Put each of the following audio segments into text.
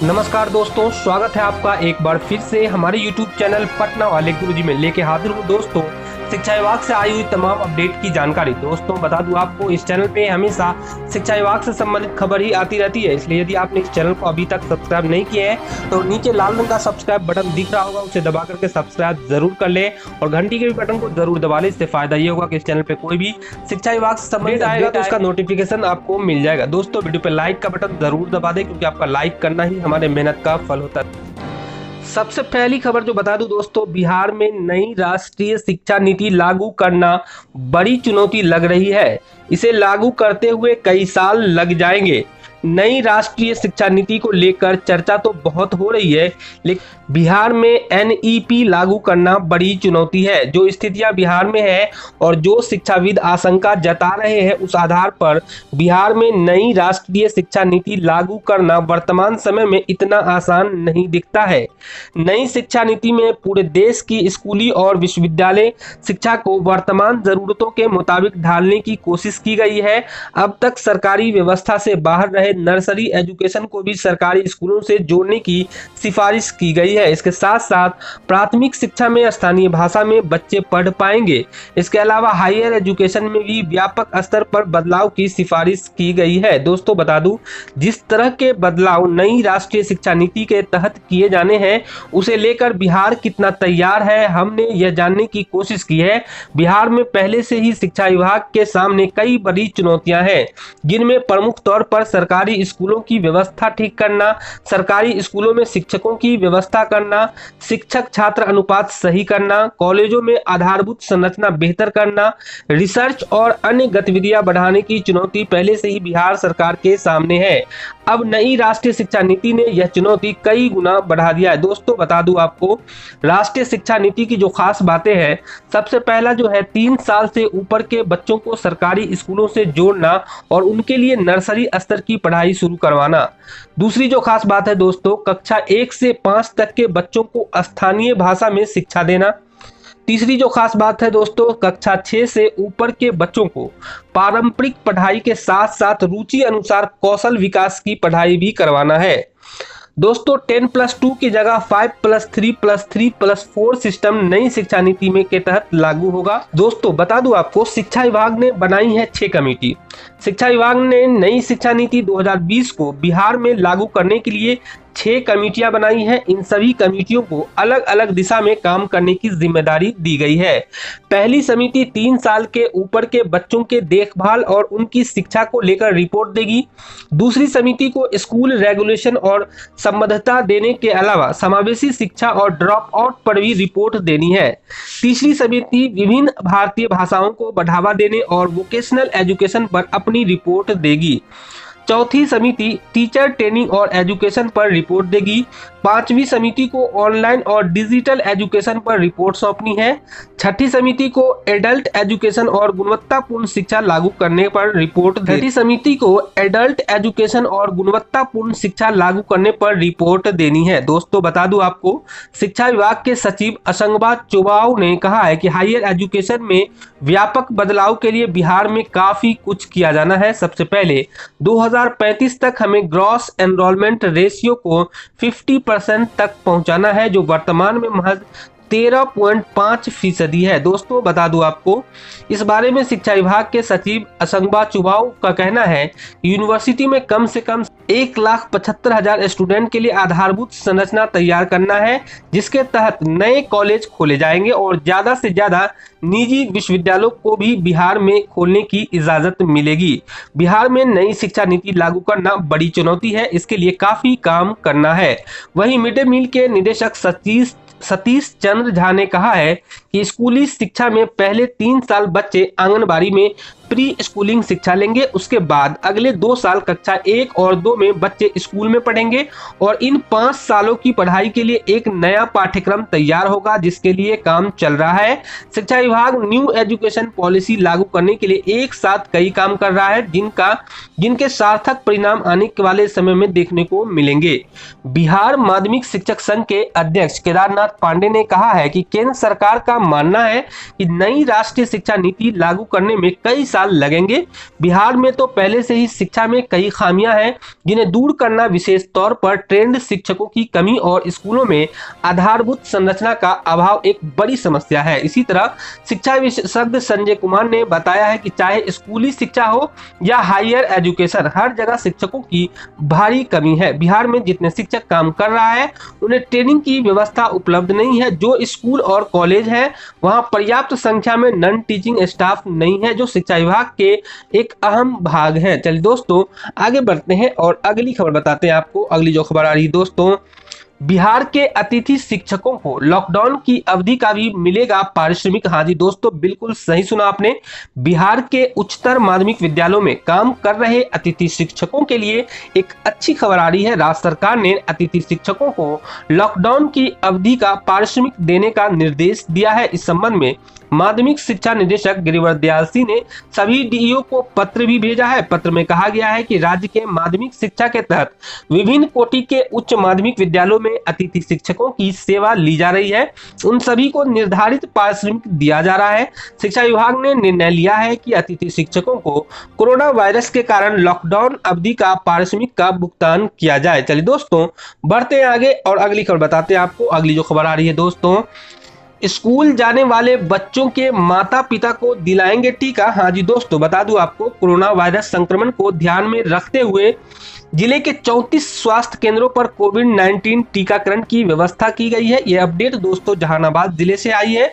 नमस्कार दोस्तों, स्वागत है आपका एक बार फिर से हमारे YouTube चैनल पटना वाले गुरुजी में लेके हाजिर हूँ। दोस्तों, शिक्षा विभाग से आई हुई तमाम अपडेट की जानकारी। दोस्तों बता दूं आपको, इस चैनल पे हमेशा शिक्षा विभाग से संबंधित खबर ही आती रहती है, इसलिए यदि आपने इस चैनल को अभी तक सब्सक्राइब नहीं किया है तो नीचे लाल रंग का सब्सक्राइब बटन दिख रहा होगा, उसे दबा करके सब्सक्राइब जरूर कर ले और घंटी के भी बटन को जरूर दबा ले। इससे फायदा ये होगा कि इस चैनल पे कोई भी शिक्षा विभाग से संबंधित आएगा तो उसका नोटिफिकेशन आपको मिल जाएगा। दोस्तों वीडियो पे लाइक का बटन जरूर दबा दे, क्योंकि आपका लाइक करना ही हमारे मेहनत का फल होता है। सबसे पहली खबर जो बता दूं दोस्तों, बिहार में नई राष्ट्रीय शिक्षा नीति लागू करना बड़ी चुनौती लग रही है। इसे लागू करते हुए कई साल लग जाएंगे। नई राष्ट्रीय शिक्षा नीति को लेकर चर्चा तो बहुत हो रही है, लेकिन बिहार में एनईपी लागू करना बड़ी चुनौती है। जो स्थितियां बिहार में है और जो शिक्षाविद आशंका जता रहे हैं, उस आधार पर बिहार में नई राष्ट्रीय शिक्षा नीति लागू करना वर्तमान समय में इतना आसान नहीं दिखता है। नई शिक्षा नीति में पूरे देश की स्कूली और विश्वविद्यालय शिक्षा को वर्तमान जरूरतों के मुताबिक ढालने की कोशिश की गई है। अब तक सरकारी व्यवस्था से बाहर रहे नर्सरी एजुकेशन को भी सरकारी स्कूलों से जोड़ने की सिफारिश की गई है। इसके साथ साथ प्राथमिक शिक्षा में स्थानीय भाषा में बच्चे पढ़ पाएंगे। इसके अलावा हायर एजुकेशन में भी व्यापक स्तर पर बदलाव की सिफारिश की गई है। दोस्तों बता दूं, जिस तरह के बदलाव नई राष्ट्रीय शिक्षा नीति के तहत किए जाने हैं, उसे लेकर बिहार कितना तैयार है, हमने यह जानने की कोशिश की है। बिहार में पहले से ही शिक्षा विभाग के सामने कई बड़ी चुनौतियां हैं, जिनमें प्रमुख तौर पर सरकारी स्कूलों की व्यवस्था ठीक करना, सरकारी स्कूलों में शिक्षकों की व्यवस्था करना, शिक्षक छात्र अनुपात सही करना, कॉलेजों में आधारभूत संरचना बेहतर करना, रिसर्च और अन्य गतिविधियां बढ़ाने की चुनौती पहले से ही बिहार सरकार के सामने है। अब नई राष्ट्रीय शिक्षा नीति ने यह चुनौती कई गुना बढ़ा दिया है। दोस्तों बता दूं आपको, राष्ट्रीय शिक्षा नीति की जो खास बातें हैं, सबसे पहला जो है 3 साल से ऊपर के बच्चों को सरकारी स्कूलों से जोड़ना और उनके लिए नर्सरी स्तर की पढ़ाई शुरू करवाना। दूसरी जो खास बात है दोस्तों, कक्षा 1 से 5 तक के बच्चों को स्थानीय भाषा में शिक्षा देना। तीसरी जो खास बात है दोस्तों, कक्षा 6 से ऊपर के बच्चों को पारंपरिक पढ़ाई के साथ साथ रुचि अनुसार कौशल विकास की पढ़ाई भी करवाना है। दोस्तों 10+2 की जगह 5+3+3+4 सिस्टम नई शिक्षा नीति में के तहत लागू होगा। दोस्तों बता दूं आपको, शिक्षा विभाग ने बनाई है 6 कमेटी। शिक्षा विभाग ने नई शिक्षा नीति 2020 को बिहार में लागू करने के लिए 6 कमेटियां बनाई हैं। इन सभी कमेटियों को अलग अलग दिशा में काम करने की जिम्मेदारी दी गई है। पहली समिति 3 साल के ऊपर के बच्चों के देखभाल और उनकी शिक्षा को लेकर रिपोर्ट देगी। दूसरी समिति को स्कूल रेगुलेशन और संबद्धता देने के अलावा समावेशी शिक्षा और ड्रॉप आउट पर भी रिपोर्ट देनी है। तीसरी समिति विभिन्न भारतीय भाषाओं को बढ़ावा देने और वोकेशनल एजुकेशन पर अपनी रिपोर्ट देगी। चौथी समिति टीचर ट्रेनिंग और एजुकेशन पर रिपोर्ट देगी। 5वीं समिति को ऑनलाइन और डिजिटल एजुकेशन पर रिपोर्ट सौंपनी है। 6ठी समिति को एडल्ट एजुकेशन और गुणवत्तापूर्ण शिक्षा लागू करने पर रिपोर्ट देगी। 6ठी समिति को एडल्ट एजुकेशन और गुणवत्तापूर्ण शिक्षा लागू करने पर रिपोर्ट देनी है। दोस्तों बता दूं आपको, शिक्षा विभाग के सचिव असंगबा चुबाऊ ने कहा है कि हायर एजुकेशन में व्यापक बदलाव के लिए बिहार में काफी कुछ किया जाना है। सबसे पहले 2035 तक हमें ग्रॉस एनरोलमेंट रेशियो को 50% तक पहुंचाना है, जो वर्तमान में महज 13.5% है। दोस्तों बता दूं आपको, इस बारे में शिक्षा विभाग के सचिव असंगबा चुबाऊ का कहना है कि यूनिवर्सिटी में कम से कम 1,75,000 स्टूडेंट के लिए आधारभूत संरचना तैयार करना है, जिसके तहत नए कॉलेज खोले जाएंगे और ज्यादा से ज्यादा निजी विश्वविद्यालयों को भी बिहार में खोलने की इजाजत मिलेगी। बिहार में नई शिक्षा नीति लागू करना बड़ी चुनौती है, इसके लिए काफी काम करना है। वहीं मिड डे मील के निदेशक सतीश चंद्र झा ने कहा है कि स्कूली शिक्षा में पहले 3 साल बच्चे आंगनबाड़ी में प्री स्कूलिंग शिक्षा लेंगे, उसके बाद अगले 2 साल कक्षा 1 और 2 में बच्चे स्कूल में पढ़ेंगे और इन 5 सालों की पढ़ाई के लिए एक नया पाठ्यक्रम तैयार होगा, जिसके लिए काम चल रहा है। शिक्षा विभाग न्यू एजुकेशन पॉलिसी लागू करने के लिए एक साथ कई काम कर रहा है, जिनके सार्थक परिणाम आने वाले समय में देखने को मिलेंगे। बिहार माध्यमिक शिक्षक संघ के अध्यक्ष केदारनाथ पांडे ने कहा है कि केंद्र सरकार का मानना है कि नई राष्ट्रीय शिक्षा नीति लागू करने में कई साल लगेंगे। बिहार में तो पहले से ही शिक्षा में कई खामियां हैं जिन्हें दूर करना, विशेष तौर पर ट्रेंड शिक्षकों की कमी और स्कूलों में आधारभूत संरचना का अभाव एक बड़ी समस्या है। इसी तरह शिक्षा विशेषज्ञ संजय कुमार ने बताया है कि चाहे स्कूली शिक्षा हो या हायर एजुकेशन, हर जगह शिक्षकों की भारी कमी है। बिहार में जितने शिक्षक काम कर रहा है उन्हें ट्रेनिंग की व्यवस्था उपलब्ध नहीं है। जो स्कूल और कॉलेज है वहां पर्याप्त संख्या में नॉन टीचिंग स्टाफ नहीं है, जो शिक्षा विभाग के एक अहम भाग है। चलिए दोस्तों आगे बढ़ते हैं और अगली खबर बताते हैं आपको। अगली जो खबर आ रही है दोस्तों, बिहार के अतिथि शिक्षकों को लॉकडाउन की अवधि का भी मिलेगा पारिश्रमिक। हाँ जी दोस्तों, बिल्कुल सही सुना आपने। बिहार के उच्चतर माध्यमिक विद्यालयों में काम कर रहे अतिथि शिक्षकों के लिए एक अच्छी खबर आ रही है। राज्य सरकार ने अतिथि शिक्षकों को लॉकडाउन की अवधि का पारिश्रमिक देने का निर्देश दिया है। इस संबंध में माध्यमिक शिक्षा निदेशक गिरिवर दयाल सिंह ने सभी डीईओ को पत्र भी भेजा है। पत्र में कहा गया है कि राज्य के माध्यमिक शिक्षा के तहत विभिन्न कोटि के उच्च माध्यमिक विद्यालयों में अतिथि शिक्षकों की सेवा ली जा रही है, उन सभी को निर्धारित पारिश्रमिक दिया जा रहा है। शिक्षा विभाग ने निर्णय लिया है कि अतिथि शिक्षकों को कोरोना वायरस के कारण लॉकडाउन अवधि का पारिश्रमिक का भुगतान किया जाए। चलिए दोस्तों बढ़ते हैं आगे और अगली खबर बताते हैं आपको। अगली जो खबर आ रही है दोस्तों, स्कूल जाने वाले बच्चों के माता पिता को दिलाएंगे टीका। हाँ जी दोस्तों, बता दूं आपको, कोरोना वायरस संक्रमण को ध्यान में रखते हुए जिले के 34 स्वास्थ्य केंद्रों पर कोविड-19 टीकाकरण की व्यवस्था की गई है। यह अपडेट दोस्तों जहानाबाद जिले से आई है।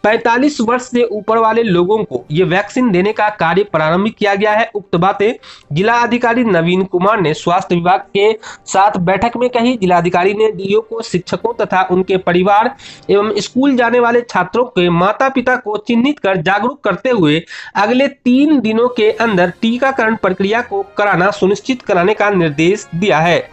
45 वर्ष से ऊपर वाले लोगों को यह वैक्सीन देने का कार्य प्रारंभ किया गया है। उक्त बातें जिला अधिकारी नवीन कुमार ने स्वास्थ्य विभाग के साथ बैठक में कही। जिलाधिकारी ने डीओ को शिक्षकों तथा उनके परिवार एवं स्कूल जाने वाले छात्रों के माता पिता को चिन्हित कर जागरूक करते हुए अगले 3 दिनों के अंदर टीकाकरण प्रक्रिया को कराना सुनिश्चित कराने का निर्देश दिया है।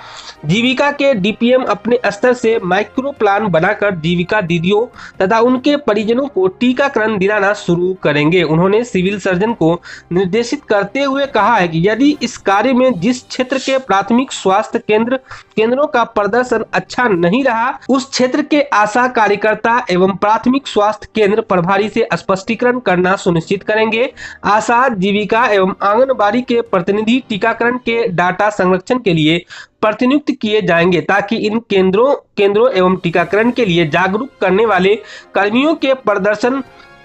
जीविका के डीपीएम अपने स्तर से माइक्रो प्लान बनाकर जीविका दीदियों तथा उनके परिजनों को टीकाकरण दिलाना शुरू करेंगे। उन्होंने सिविल सर्जन को निर्देशित करते हुए कहा है कि यदि इस कार्य में जिस क्षेत्र के प्राथमिक स्वास्थ्य केंद्रों का प्रदर्शन अच्छा नहीं रहा, उस क्षेत्र के आशा कार्यकर्ता एवं प्राथमिक स्वास्थ्य केंद्र प्रभारी से स्पष्टीकरण करना सुनिश्चित करेंगे। आशा, जीविका एवं आंगनबाड़ी के प्रतिनिधि टीकाकरण के डाटा संरक्षण के लिए प्रतिनियुक्त किए जाएंगे ताकि इन केंद्रों एवं टीकाकरण के लिए जागरूक करने वाले कर्मियों के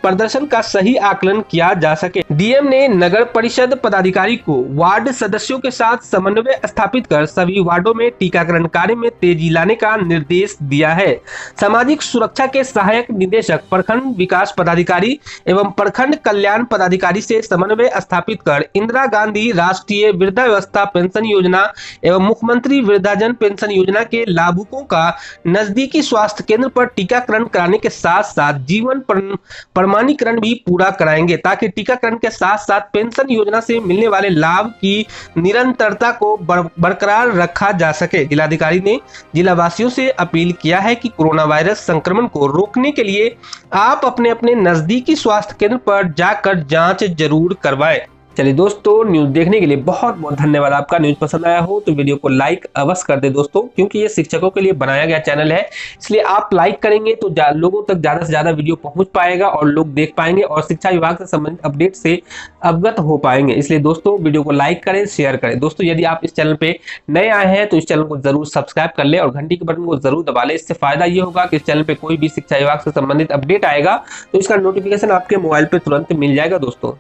प्रदर्शन का सही आकलन किया जा सके। डीएम ने नगर परिषद पदाधिकारी को वार्ड सदस्यों के साथ समन्वय स्थापित कर सभी वार्डों में टीकाकरण कार्य में तेजी लाने का निर्देश दिया है। सामाजिक सुरक्षा के सहायक निदेशक, प्रखंड विकास पदाधिकारी एवं प्रखंड कल्याण पदाधिकारी से समन्वय स्थापित कर इंदिरा गांधी राष्ट्रीय वृद्धावस्था पेंशन योजना एवं मुख्यमंत्री वृद्धाजन पेंशन योजना के लाभुकों का नजदीकी स्वास्थ्य केंद्र पर टीकाकरण कराने के साथ साथ जीवन प्रमाणीकरण भी पूरा कराएंगे ताकि टीकाकरण के साथ साथ पेंशन योजना से मिलने वाले लाभ की निरंतरता को बरकरार रखा जा सके। जिलाधिकारी ने जिलावासियों से अपील किया है कि कोरोना वायरस संक्रमण को रोकने के लिए आप अपने अपने नजदीकी स्वास्थ्य केंद्र पर जाकर जांच जरूर करवाएं। चलिए दोस्तों, न्यूज देखने के लिए बहुत बहुत धन्यवाद आपका। न्यूज पसंद आया हो तो वीडियो को लाइक अवश्य कर दे दोस्तों, क्योंकि ये शिक्षकों के लिए बनाया गया चैनल है, इसलिए आप लाइक करेंगे तो लोगों तक ज्यादा से ज्यादा वीडियो पहुंच पाएगा और लोग देख पाएंगे और शिक्षा विभाग से संबंधित अपडेट से अवगत हो पाएंगे। इसलिए दोस्तों वीडियो को लाइक करें, शेयर करें। दोस्तों यदि आप इस चैनल पे नए आए हैं तो इस चैनल को जरूर सब्सक्राइब कर ले और घंटी के बटन को जरूर दबा ले। इससे फायदा ये होगा कि इस चैनल पे कोई भी शिक्षा विभाग से संबंधित अपडेट आएगा तो इसका नोटिफिकेशन आपके मोबाइल पे तुरंत मिल जाएगा दोस्तों।